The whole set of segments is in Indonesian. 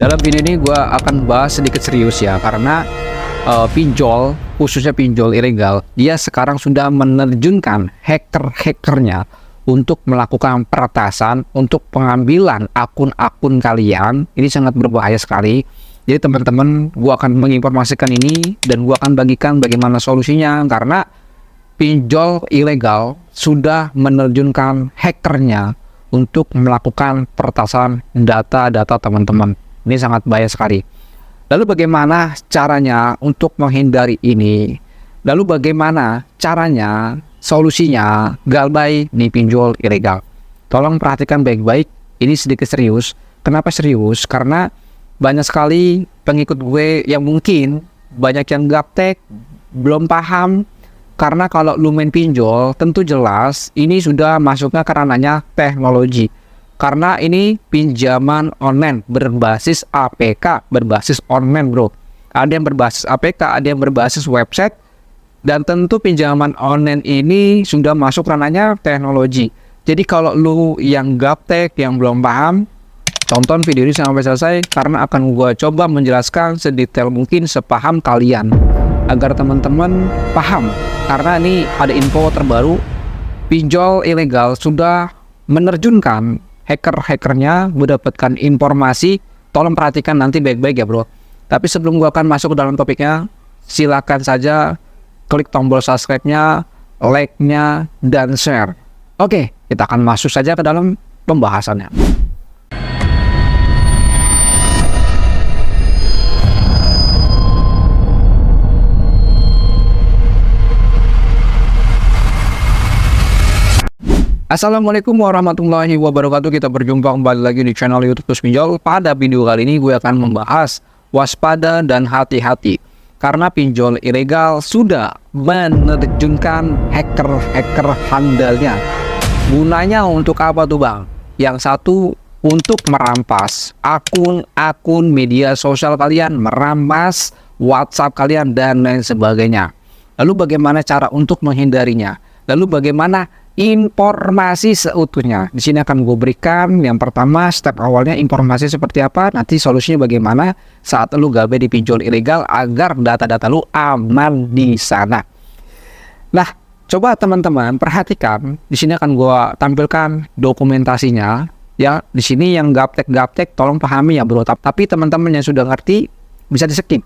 Dalam video ini gue akan bahas sedikit serius ya, karena pinjol, khususnya pinjol ilegal, dia sekarang sudah menerjunkan hacker-hackernya untuk melakukan peretasan, untuk pengambilan akun-akun kalian. Ini sangat berbahaya sekali. Jadi teman-teman, gue akan menginformasikan ini dan gue akan bagikan bagaimana solusinya, karena pinjol ilegal sudah menerjunkan hackernya untuk melakukan peretasan data-data teman-teman. Ini sangat bahaya sekali. Lalu bagaimana caranya untuk menghindari ini? Lalu bagaimana caranya, solusinya, galbay nih pinjol ilegal? Tolong perhatikan baik-baik, ini sedikit serius. Kenapa serius? Karena banyak sekali pengikut gue yang mungkin banyak yang gaptek, belum paham. Karena kalau lu main pinjol, tentu jelas ini sudah masuknya ke ranahnya teknologi. Karena ini pinjaman online berbasis APK, berbasis online bro. Ada yang berbasis APK, ada yang berbasis website. Dan tentu pinjaman online ini sudah masuk ranahnya teknologi. Jadi kalau lu yang gaptek, yang belum paham, tonton video ini sampai selesai. Karena akan gue coba menjelaskan sedetail mungkin, sepaham kalian, agar teman-teman paham. Karena ini ada info terbaru, pinjol ilegal sudah menerjunkan hacker-hackernya mendapatkan informasi. Tolong perhatikan nanti baik-baik ya bro. Tapi sebelum gua akan masuk ke dalam topiknya, silakan saja klik tombol subscribe-nya, like-nya, dan share. Oke, kita akan masuk saja ke dalam pembahasannya. Assalamualaikum warahmatullahi wabarakatuh. Kita berjumpa kembali lagi di channel YouTube Terus Pinjol. Pada video kali ini gue akan membahas waspada dan hati-hati, karena pinjol ilegal sudah menerjunkan hacker-hacker handalnya. Gunanya untuk apa tuh bang? Yang satu, untuk merampas akun-akun media sosial kalian, merampas WhatsApp kalian, dan lain sebagainya. Lalu bagaimana cara untuk menghindarinya? Lalu bagaimana informasi seutuhnya? Di sini akan gue berikan yang pertama, step awalnya informasi seperti apa, nanti solusinya bagaimana saat lu gabe di pinjol ilegal agar data-data lu aman di sana. Nah, coba teman-teman perhatikan, di sini akan gue tampilkan dokumentasinya ya. Di sini yang gaptek-gaptek tolong pahami ya bro. Tapi teman-teman yang sudah ngerti bisa di-skip.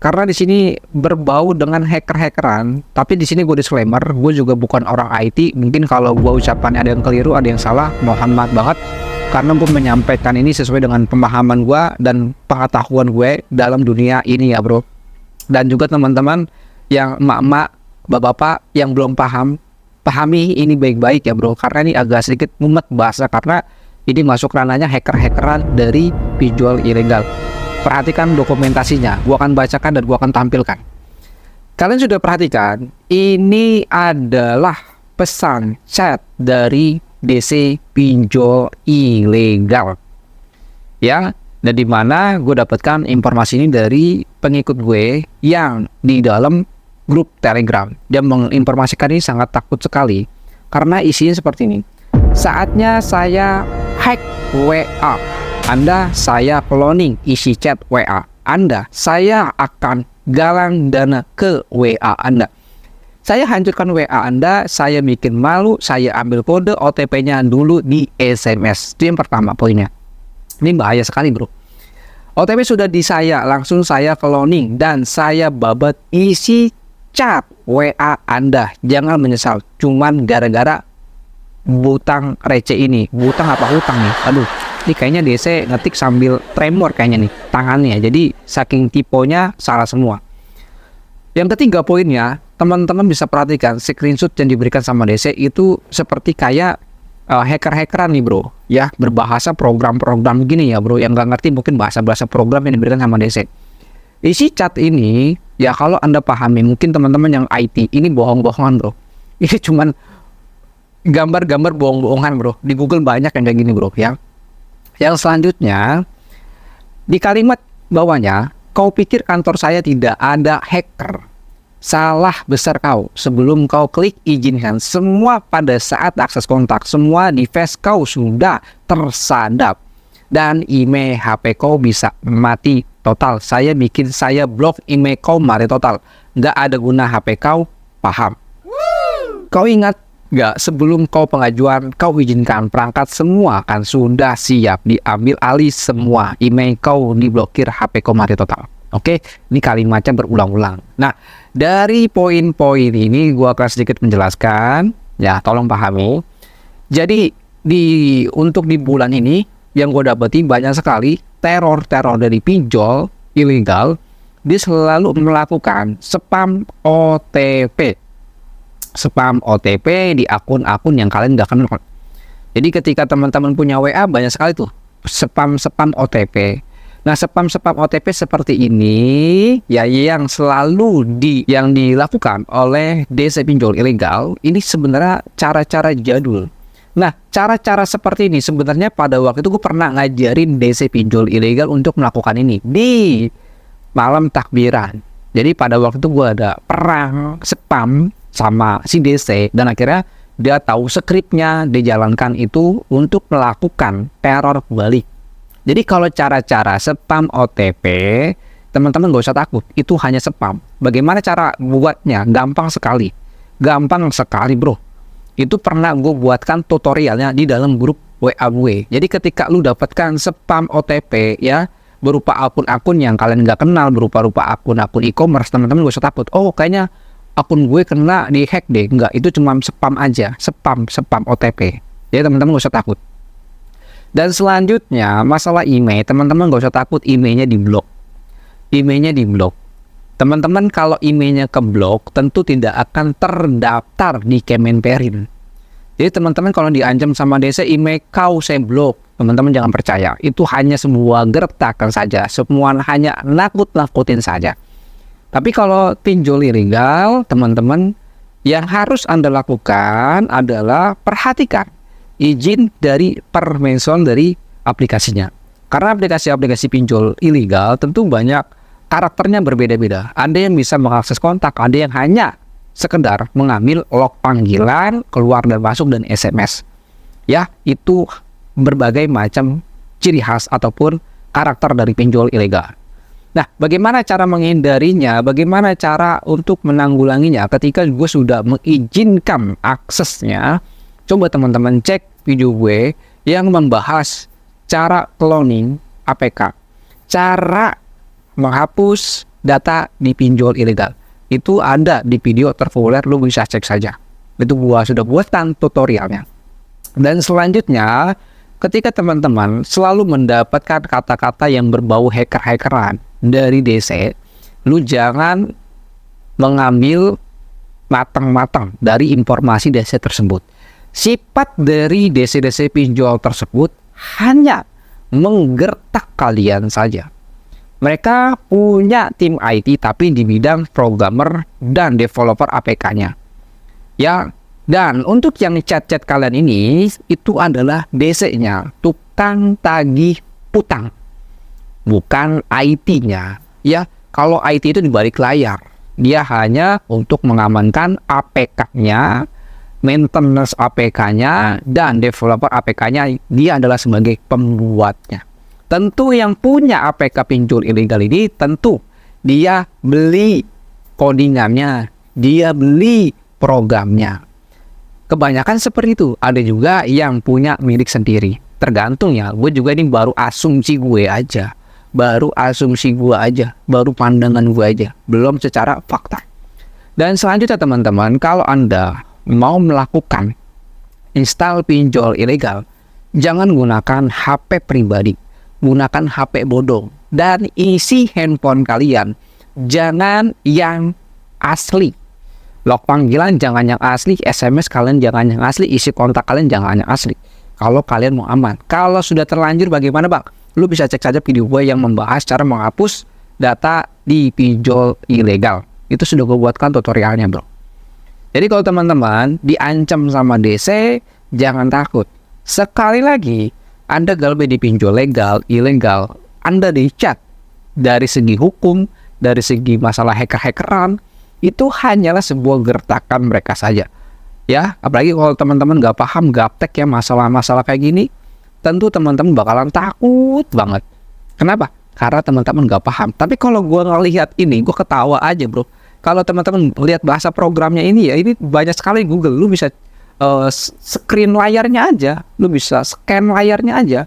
Karena di sini berbau dengan hacker-hackeran, tapi di sini gue disclaimer, gue juga bukan orang IT. Mungkin kalau gue ucapannya ada yang keliru, ada yang salah, mohon maaf banget. Karena gue menyampaikan ini sesuai dengan pemahaman gue dan pengetahuan gue dalam dunia ini ya bro. Dan juga teman-teman yang emak-emak, bapak-bapak yang belum paham, pahami ini baik-baik ya bro. Karena ini agak sedikit mumet bahasa, karena ini masuk ranahnya hacker-hackeran dari pinjol ilegal. Perhatikan dokumentasinya, gua akan bacakan dan gua akan tampilkan. Kalian sudah perhatikan, ini adalah pesan chat dari DC pinjol ilegal. Ya, dan di mana gue dapatkan informasi ini dari pengikut gue yang di dalam grup Telegram. Dia menginformasikan ini sangat takut sekali, karena isinya seperti ini. Saatnya saya hack WA Anda, saya cloning isi chat WA Anda, saya akan galang dana ke WA Anda, saya hancurkan WA Anda, saya bikin malu, saya ambil kode OTP-nya dulu di SMS. Itu yang pertama poinnya. Ini bahaya sekali bro. OTP sudah di saya, langsung saya cloning dan saya babat isi chat WA Anda. Jangan menyesal, cuman gara-gara butang receh ini. Butang apa hutang nih? Aduh, ini kayaknya DC ngetik sambil tremor kayaknya nih tangannya. Jadi saking tiponya salah semua. Yang ketiga poinnya, teman-teman bisa perhatikan screenshot yang diberikan sama DC itu seperti kayak hacker-hackeran nih bro. Ya, berbahasa program-program gini ya bro. Yang nggak ngerti mungkin bahasa-bahasa program yang diberikan sama DC. Isi chat ini, ya kalau Anda pahami, mungkin teman-teman yang IT, ini bohong-bohongan bro. Ini cuman gambar-gambar bohong-bohongan bro. Di Google banyak yang kayak gini bro ya. Yang selanjutnya, di kalimat bawahnya, kau pikir kantor saya tidak ada hacker? Salah besar kau. Sebelum kau klik izinkan, semua pada saat akses kontak, semua device kau sudah tersadap. dan email HP kau bisa mati total. Saya blok email kau mati total. Nggak ada guna HP kau, paham? Kau ingat nggak, sebelum kau pengajuan, kau izinkan perangkat semua kan sudah siap diambil alih semua, email kau diblokir, HP kau mati total. Oke, ini kalimatnya berulang-ulang. Nah, dari poin-poin ini gua akan sedikit menjelaskan, ya tolong pahami. Jadi untuk di bulan ini yang gue dapati banyak sekali teror dari pinjol ilegal. Dia selalu melakukan spam OTP. Spam OTP di akun-akun yang kalian nggak kenal. Jadi ketika teman-teman punya WA banyak sekali tuh spam OTP. Nah, spam OTP seperti ini ya yang selalu yang dilakukan oleh DC pinjol ilegal ini sebenarnya cara-cara jadul. Nah, cara-cara seperti ini sebenarnya pada waktu itu gue pernah ngajarin DC pinjol ilegal untuk melakukan ini di malam takbiran. Jadi pada waktu itu gue ada perang spam sama si DC dan akhirnya dia tahu skripnya dijalankan itu untuk melakukan teror balik. Jadi kalau cara-cara spam OTP, teman-teman gak usah takut, itu hanya spam. Bagaimana cara buatnya? Gampang sekali bro. Itu pernah gue buatkan tutorialnya di dalam grup WA gue. Jadi ketika lu dapatkan spam OTP ya berupa akun-akun yang kalian nggak kenal, berupa akun-akun e-commerce, teman-teman gak usah takut. Oh kayaknya akun gue kena di hack deh. Enggak, itu cuma spam aja, spam OTP. Jadi teman-teman gak usah takut. Dan selanjutnya masalah email, teman-teman gak usah takut emailnya diblok. Teman-teman kalau emailnya keblok tentu tidak akan terdaftar di Kemenperin. Jadi teman-teman kalau diancam sama DC email kau saya blok, teman-teman jangan percaya. Itu hanya sebuah gertakan saja, semua hanya nakut-nakutin saja. Tapi kalau pinjol ilegal, teman-teman yang harus Anda lakukan adalah perhatikan izin dari permission dari aplikasinya. Karena aplikasi-aplikasi pinjol ilegal tentu banyak karakternya berbeda-beda. Ada yang bisa mengakses kontak, ada yang hanya sekedar mengambil log panggilan, keluar dan masuk dan SMS. Ya, itu berbagai macam ciri khas ataupun karakter dari pinjol ilegal. Nah, bagaimana cara menghindarinya? Bagaimana cara untuk menanggulanginya ketika gue sudah mengizinkan aksesnya? Coba teman-teman cek video gue yang membahas cara cloning APK, cara menghapus data di pinjol ilegal. Itu ada di video terpopuler, lu bisa cek saja. Itu gua sudah buatkan tutorialnya. Dan selanjutnya, ketika teman-teman selalu mendapatkan kata-kata yang berbau hacker-hackeran dari DC, lu jangan mengambil matang-matang dari informasi DC tersebut. Sifat dari DC-DC pinjol tersebut hanya menggertak kalian saja. Mereka punya tim IT tapi di bidang programmer dan developer APK-nya. Ya, dan untuk yang chat-chat kalian ini itu adalah DC-nya, tukang tagih utang. Bukan IT-nya. Ya, kalau IT itu di balik layar. Dia hanya untuk mengamankan APK-nya, maintenance APK-nya, dan developer APK-nya. Dia adalah sebagai pembuatnya. Tentu yang punya APK pinjol ilegal ini tentu dia beli codingannya, dia beli programnya. Kebanyakan seperti itu. Ada juga yang punya milik sendiri. Tergantung ya. Gue juga ini baru asumsi gue aja. Baru pandangan gue aja. Belum secara fakta. Dan selanjutnya teman-teman, kalau Anda mau melakukan install pinjol ilegal, jangan gunakan HP pribadi. Gunakan HP bodong dan isi handphone kalian jangan yang asli. Log panggilan jangan yang asli, SMS kalian jangan yang asli, isi kontak kalian jangan yang asli. Kalau kalian mau aman. Kalau sudah terlanjur bagaimana bang? Lu bisa cek saja video gue yang membahas cara menghapus data di pinjol ilegal. Itu sudah gue buatkan tutorialnya bro. Jadi kalau teman-teman diancam sama DC, jangan takut. Sekali lagi, Anda galbe di pinjol legal, ilegal, Anda dicat dari segi hukum, dari segi masalah hacker-hackeran, itu hanyalah sebuah gertakan mereka saja. Ya, apalagi kalau teman-teman nggak paham gaptek ya masalah-masalah kayak gini, tentu teman-teman bakalan takut banget. Kenapa? Karena teman-teman nggak paham. Tapi kalau gue ngelihat ini, gue ketawa aja bro. Kalau teman-teman lihat bahasa programnya ini ya, ini banyak sekali Google. Lu bisa screen layarnya aja, lu bisa scan layarnya aja,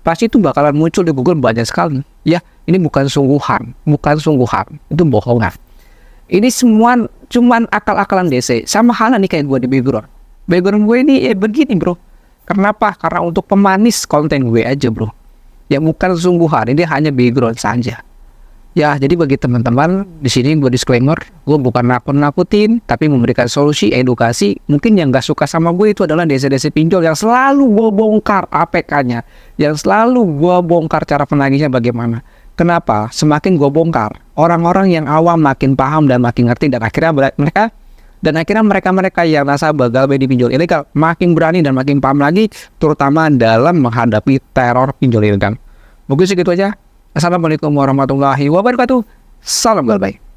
pasti itu bakalan muncul di Google banyak sekali. Ya, ini bukan sungguhan, itu bohongan. Ini semua cuman akal-akalan DC. Sama halnya nih kayak gue di background. Background gue ini ya begini bro. Kenapa? Karena untuk pemanis konten gue aja bro. Ya bukan sungguhan, ini hanya background saja. Ya, jadi bagi teman-teman di sini gue disclaimer, gue bukan nakut-nakutin, tapi memberikan solusi, edukasi. Mungkin yang gak suka sama gue itu adalah DC-DC pinjol yang selalu gue bongkar APK-nya, yang selalu gue bongkar cara penagihnya bagaimana. Kenapa? Semakin gue bongkar, orang-orang yang awam makin paham dan makin ngerti, dan akhirnya mereka yang nasabah galbay di pinjol ilegal makin berani dan makin paham lagi, terutama dalam menghadapi teror pinjol ilegal. Mungkin segitu aja. Assalamualaikum warahmatullahi wabarakatuh. Salam galbay.